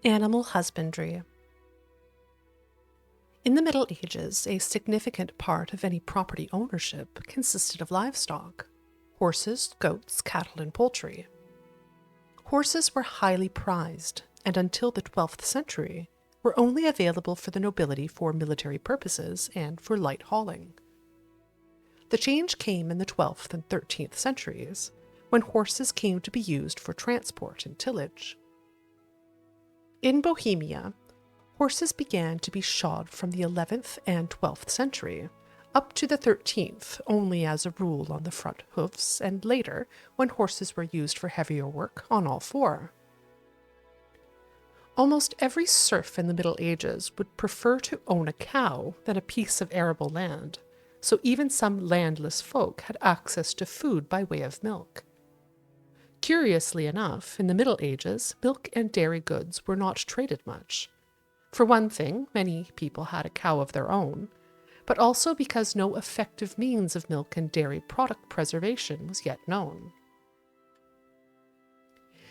Animal husbandry. In the Middle Ages, a significant part of any property ownership consisted of livestock: horses, goats, cattle, and poultry. Horses were highly prized, and until the 12th century, were only available for the nobility for military purposes and for light hauling. The change came in the 12th and 13th centuries, when horses came to be used for transport and tillage. In Bohemia, horses began to be shod from the 11th and 12th century, up to the 13th only as a rule on the front hoofs, and later, when horses were used for heavier work, on all four. Almost every serf in the Middle Ages would prefer to own a cow than a piece of arable land, so even some landless folk had access to food by way of milk. Curiously enough, in the Middle Ages, milk and dairy goods were not traded much. For one thing, many people had a cow of their own, but also because no effective means of milk and dairy product preservation was yet known.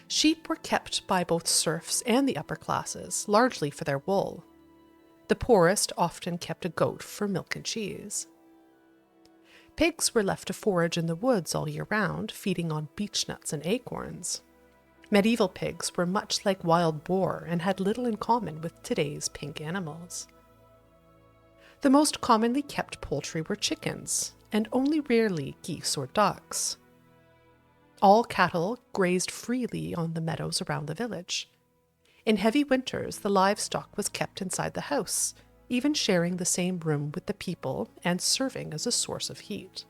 Sheep were kept by both serfs and the upper classes, largely for their wool. The poorest often kept a goat for milk and cheese. Pigs were left to forage in the woods all year round, feeding on beechnuts and acorns. Medieval pigs were much like wild boar and had little in common with today's pink animals. The most commonly kept poultry were chickens, and only rarely geese or ducks. All cattle grazed freely on the meadows around the village. In heavy winters, the livestock was kept inside the house, even sharing the same room with the people and serving as a source of heat.